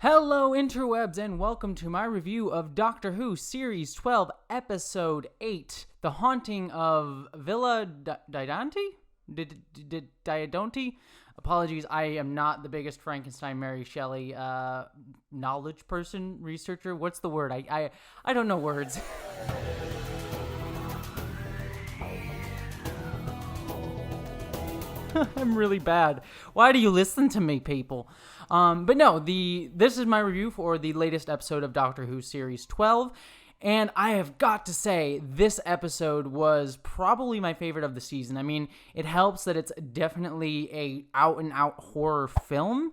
Hello interwebs and welcome to my review of Doctor Who Series 12 Episode 8, The Haunting of Villa Diodati? Diodati? Apologies, I am not the biggest Frankenstein Mary Shelley knowledge person, researcher. What's the word? I don't know words. I'm really bad. Why do you listen to me, people? But no, this is my review for the latest episode of Doctor Who Series 12, and I have got to say, this episode was probably my favorite of the season. I mean, it helps that it's definitely a out-and-out horror film,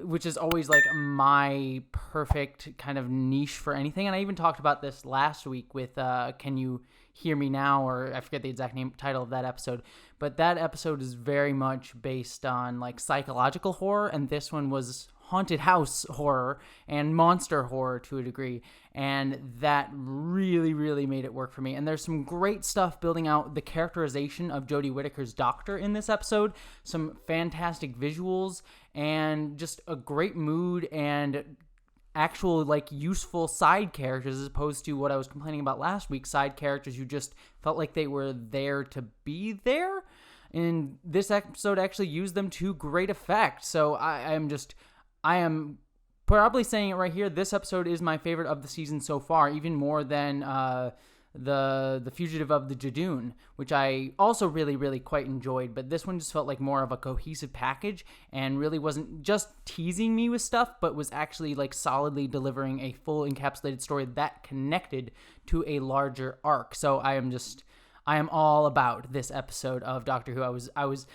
which is always like my perfect kind of niche for anything, and I even talked about this last week with Can You Hear Me Now, or I forget the exact title of that episode, but that episode is very much based on like psychological horror, and this one was haunted house horror and monster horror to a degree, and that really made it work for me. And there's some great stuff building out the characterization of Jodie Whittaker's Doctor in this episode, some fantastic visuals, and just a great mood and actual like useful side characters, as opposed to what I was complaining about last week, side characters who just felt like they were there to be there. And this episode actually used them to great effect. So I am probably saying it right here, this episode is my favorite of the season so far, even more than the Fugitive of the Jadoon, which I also really quite enjoyed, but this one just felt like more of a cohesive package and really wasn't just teasing me with stuff, but was actually like solidly delivering a full encapsulated story that connected to a larger arc. So I am all about this episode of Doctor Who. I was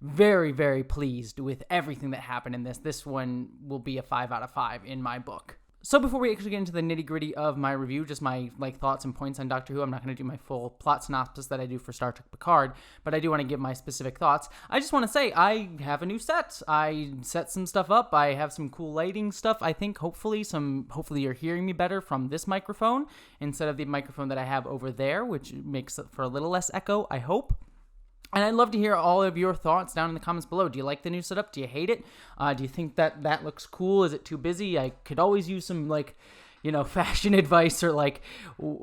very pleased with everything that happened in this. This one will be a 5 out of 5 in my book. So before we actually get into the nitty-gritty of my review, just my thoughts and points on Doctor Who, I'm not going to do my full plot synopsis that I do for Star Trek Picard, but I do want to give my specific thoughts. I just want to say I have a new set. I set some stuff up. I have some cool lighting stuff. I think hopefully you're hearing me better from this microphone instead of the microphone that I have over there, which makes for a little less echo, I hope. And I'd love to hear all of your thoughts down in the comments below. Do you like the new setup? Do you hate it? Do you think that looks cool? Is it too busy? I could always use some, fashion advice or,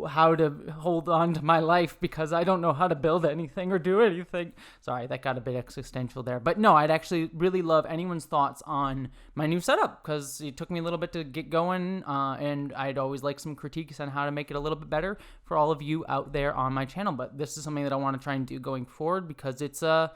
how to hold on to my life because I don't know how to build anything or do anything. Sorry, that got a bit existential there. But no, I'd actually really love anyone's thoughts on my new setup because it took me a little bit to get going, and I'd always like some critiques on how to make it a little bit better for all of you out there on my channel. But this is something that I want to try and do going forward because it's a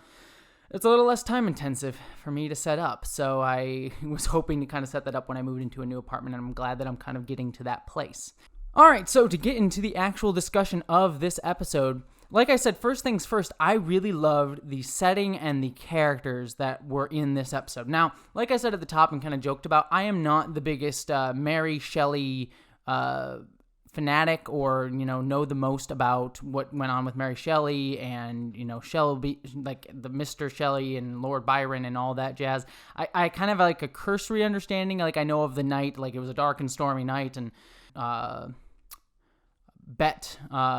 little less time intensive for me to set up. So I was hoping to kind of set that up when I moved into a new apartment, and I'm glad that I'm kind of getting to that place. All right, so to get into the actual discussion of this episode, like I said, first things first, I really loved the setting and the characters that were in this episode. Now, like I said at the top and kind of joked about, I am not the biggest Mary Shelley fanatic or, know the most about what went on with Mary Shelley and, Shelley, like the Mr. Shelley and Lord Byron and all that jazz. I kind of like a cursory understanding, like I know of the night, like it was a dark and stormy night, and bet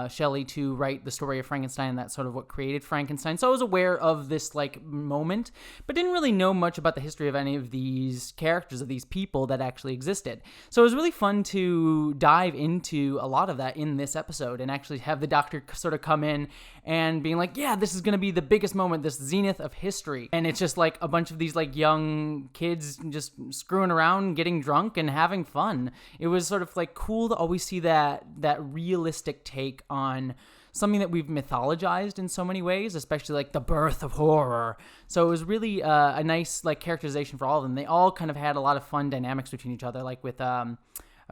Shelley to write the story of Frankenstein, and that's sort of what created Frankenstein. So I was aware of this moment, but didn't really know much about the history of any of these characters, of these people that actually existed. So it was really fun to dive into a lot of that in this episode and actually have the Doctor sort of come in and being like, yeah, this is going to be the biggest moment, this zenith of history. And it's just like a bunch of these young kids just screwing around, getting drunk and having fun. It was sort of cool to always see that realistic take on something that we've mythologized in so many ways, especially the birth of horror. So it was really a nice characterization for all of them. They all kind of had a lot of fun dynamics between each other, with I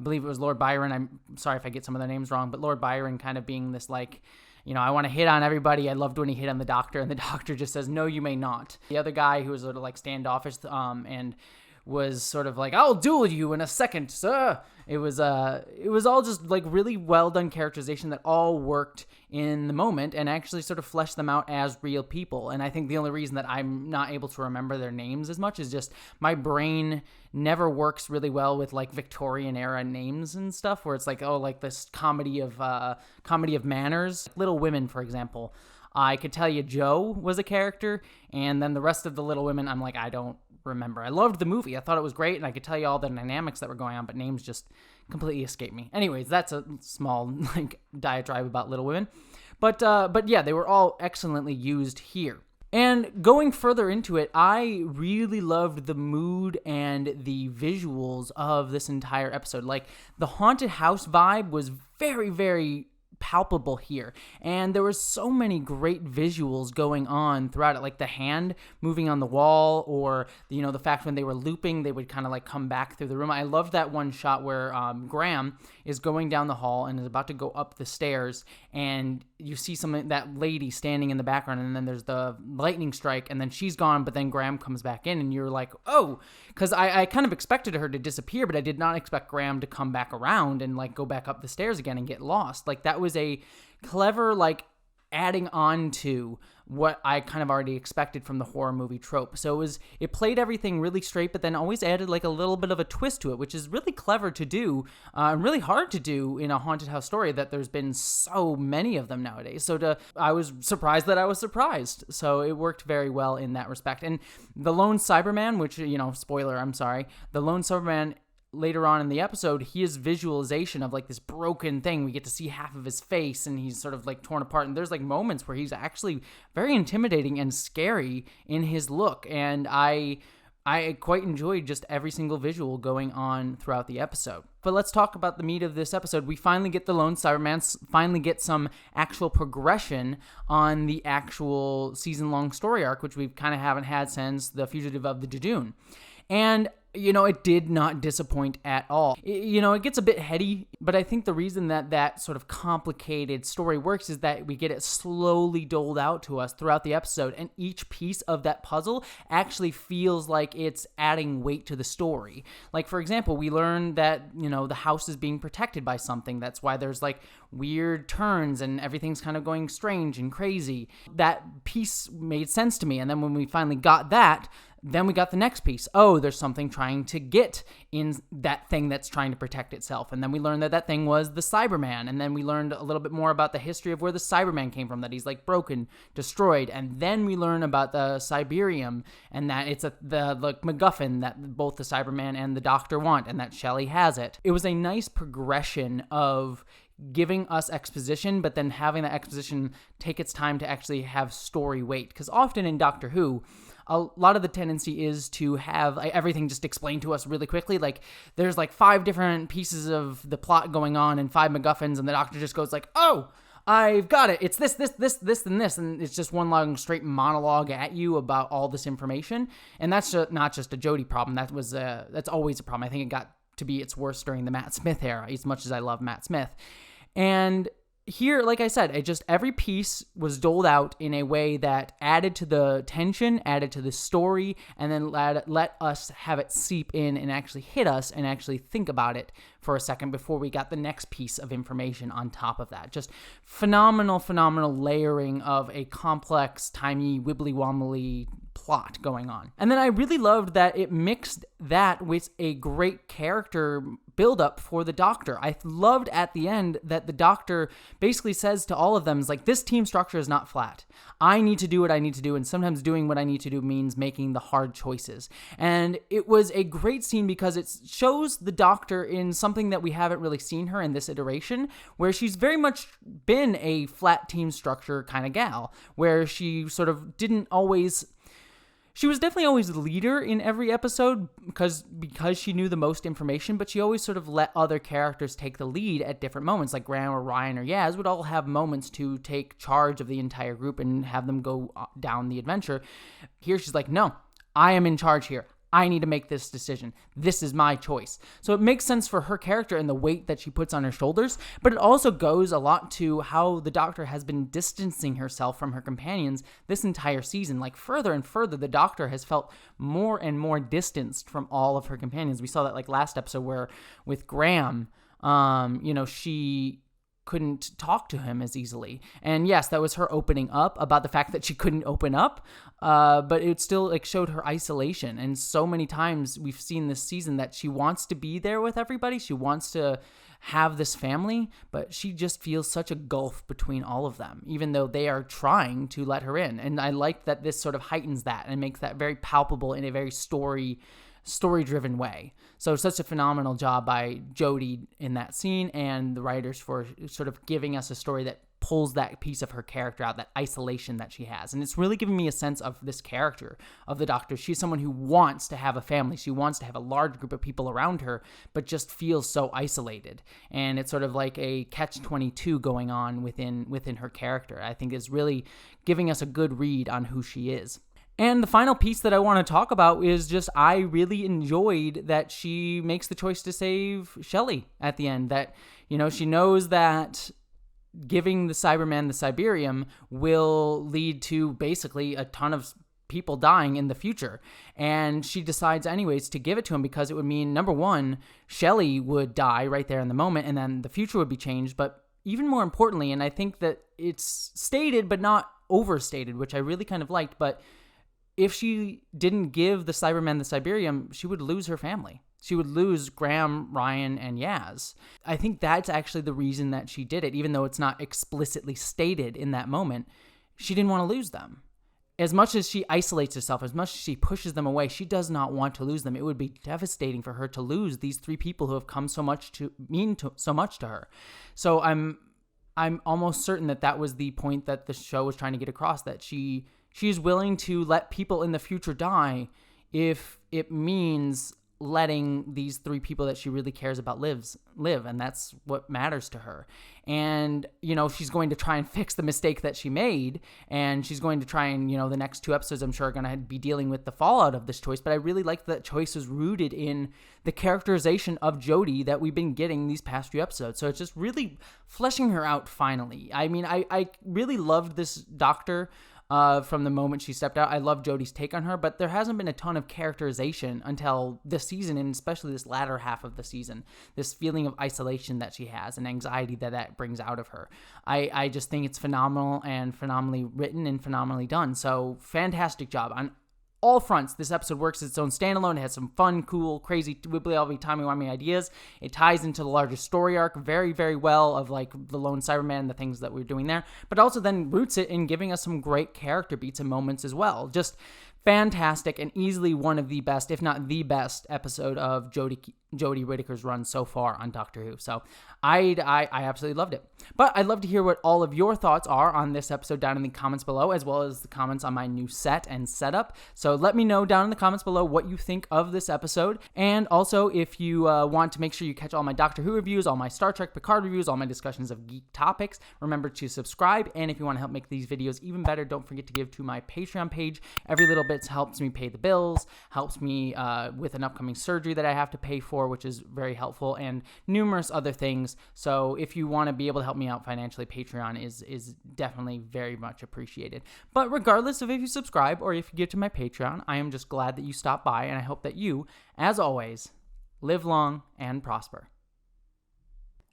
believe it was Lord Byron. I'm sorry if I get some of their names wrong, but Lord Byron kind of being this I want to hit on everybody. I loved when he hit on the Doctor, and the Doctor just says, no, you may not. The other guy who was sort of standoffish and was sort of I'll duel you in a second, sir. It was all just really well done characterization that all worked in the moment and actually sort of fleshed them out as real people. And I think the only reason that I'm not able to remember their names as much is just my brain never works really well with Victorian era names and stuff, where it's this comedy of manners. Little Women, for example. I could tell you Joe was a character, and then the rest of the Little Women, I'm like, I don't remember. I loved the movie. I thought it was great, and I could tell you all the dynamics that were going on, but names just completely escape me. Anyways, that's a small diatribe about Little Women. But yeah, they were all excellently used here. And going further into it, I really loved the mood and the visuals of this entire episode. Like, the haunted house vibe was very, very palpable here, and there was so many great visuals going on throughout it, like the hand moving on the wall, or the fact when they were looping, they would kind of like come back through the room. I loved that one shot where Graham is going down the hall and is about to go up the stairs, and you see that lady standing in the background, and then there's the lightning strike, and then she's gone, but then Graham comes back in, and you're like, oh, because I kind of expected her to disappear, but I did not expect Graham to come back around and like go back up the stairs again and get lost. Like, that was a clever, like, adding on to what I kind of already expected from the horror movie trope. So it played everything really straight, but then always added like a little bit of a twist to it, which is really clever to do, and really hard to do in a haunted house story that there's been so many of them nowadays. So I was surprised that I was surprised. So it worked very well in that respect. And the Lone Cyberman, which, spoiler, I'm sorry, the Lone Cyberman, later on in the episode, his visualization of like this broken thing, we get to see half of his face and he's sort of like torn apart, and there's like moments where he's actually very intimidating and scary in his look, and I quite enjoyed just every single visual going on throughout the episode. But let's talk about the meat of this episode. We finally get the Lone Cyberman, finally get some actual progression on the actual season-long story arc, which we kind of haven't had since The Fugitive of the Judoon. And it did not disappoint at all. It gets a bit heady, but I think the reason that sort of complicated story works is that we get it slowly doled out to us throughout the episode, and each piece of that puzzle actually feels like it's adding weight to the story. Like, for example, we learn that, the house is being protected by something. That's why there's like weird turns and everything's kind of going strange and crazy. That piece made sense to me, and then when we finally got that, then we got the next piece. Oh, there's something trying to get in that thing that's trying to protect itself. And then we learned that thing was the Cyberman. And then we learned a little bit more about the history of where the Cyberman came from, that he's like broken, destroyed. And then we learn about the Cyberium, and that it's the MacGuffin that both the Cyberman and the Doctor want, and that Shelly has it. It was a nice progression of giving us exposition, but then having that exposition take its time to actually have story weight. Because often in Doctor Who, a lot of the tendency is to have everything just explained to us really quickly. Like, there's like 5 different pieces of the plot going on and 5 MacGuffins, and the Doctor just goes like, oh, I've got it. It's this, and this. And it's just one long straight monologue at you about all this information. And that's not just a Jodie problem. That's always a problem. I think it got to be its worst during the Matt Smith era, as much as I love Matt Smith. And here, like I said, every piece was doled out in a way that added to the tension, added to the story, and then let us have it seep in and actually hit us and actually think about it for a second before we got the next piece of information on top of that. Just phenomenal layering of a complex, timey, wibbly-wobbly plot going on. And then I really loved that it mixed that with a great character build-up for the Doctor. I loved at the end that the Doctor basically says to all of them, is like, this team structure is not flat. I need to do what I need to do, and sometimes doing what I need to do means making the hard choices. And it was a great scene because it shows the Doctor in something that we haven't really seen her in this iteration, where she's very much been a flat team structure kind of gal, where she sort of didn't always... She was definitely always the leader in every episode because she knew the most information, but she always sort of let other characters take the lead at different moments. Like Graham or Ryan or Yaz would all have moments to take charge of the entire group and have them go down the adventure. Here she's like, no, I am in charge here. I need to make this decision. This is my choice. So it makes sense for her character and the weight that she puts on her shoulders, but it also goes a lot to how the Doctor has been distancing herself from her companions this entire season. Like, further and further, the Doctor has felt more and more distanced from all of her companions. We saw that like last episode where with Graham, she couldn't talk to him as easily. And yes, that was her opening up about the fact that she couldn't open up, but it still like showed her isolation. And so many times we've seen this season that she wants to be there with everybody. She wants to have this family, but she just feels such a gulf between all of them, even though they are trying to let her in. And I like that this sort of heightens that and makes that very palpable in a very story-driven way. So such a phenomenal job by Jodie in that scene, and the writers for sort of giving us a story that pulls that piece of her character out, that isolation that she has. And it's really giving me a sense of this character of the Doctor. She's someone who wants to have a family. She wants to have a large group of people around her, but just feels so isolated. And it's sort of like a catch-22 going on within her character. I think is really giving us a good read on who she is. And the final piece that I want to talk about is just I really enjoyed that she makes the choice to save Shelly at the end. That, she knows that giving the Cyberman the Cyberium will lead to basically a ton of people dying in the future. And she decides anyways to give it to him because it would mean, number one, Shelly would die right there in the moment, and then the future would be changed. But even more importantly, and I think that it's stated but not overstated, which I really kind of liked, but if she didn't give the Cyberman the Cyberium, she would lose her family. She would lose Graham, Ryan, and Yaz. I think that's actually the reason that she did it, even though it's not explicitly stated in that moment. She didn't want to lose them. As much as she isolates herself, as much as she pushes them away, she does not want to lose them. It would be devastating for her to lose these three people who have come so much to mean so much to her. So I'm almost certain that was the point that the show was trying to get across, that she's willing to let people in the future die if it means letting these three people that she really cares about live, and that's what matters to her. And she's going to try and fix the mistake that she made, and she's going to try and the next 2 episodes I'm sure are going to be dealing with the fallout of this choice. But I really like that choice was rooted in the characterization of Jodie that we've been getting these past few episodes. So it's just really fleshing her out finally. I mean, I really loved this Doctor from the moment she stepped out. I love Jodie's take on her, but there hasn't been a ton of characterization until this season, and especially this latter half of the season. This feeling of isolation that she has and anxiety that brings out of her. I just think it's phenomenal and phenomenally written and phenomenally done. So fantastic job on all fronts. This episode works as its own standalone. It has some fun, cool, crazy, wibbly-wobbly, timey-wimey ideas. It ties into the larger story arc very, very well of like the Lone Cyberman and the things that we're doing there, but also then roots it in giving us some great character beats and moments as well. Just fantastic and easily one of the best, if not the best, episode of Jodie Whittaker's run so far on Doctor Who. So I absolutely loved it. But I'd love to hear what all of your thoughts are on this episode down in the comments below, as well as the comments on my new set and setup. So let me know down in the comments below what you think of this episode. And also, if you want to make sure you catch all my Doctor Who reviews, all my Star Trek Picard reviews, all my discussions of geek topics, remember to subscribe. And if you want to help make these videos even better, don't forget to give to my Patreon page. Every little bit helps me pay the bills, helps me with an upcoming surgery that I have to pay for, which is very helpful, and numerous other things. So if you want to be able to help me out financially, Patreon is definitely very much appreciated. But regardless of if you subscribe or if you give to my Patreon, I am just glad that you stopped by, and I hope that you, as always, live long and prosper.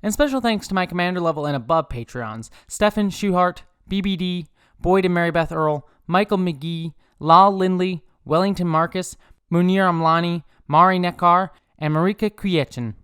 And special thanks to my commander level and above Patreons: Stefan Schuhart, BBD, Boyd and Mary Beth Earl, Michael McGee, Lal Lindley, Wellington Marcus, Munir Amlani, Mari Neckar, and Marika Kuyechin.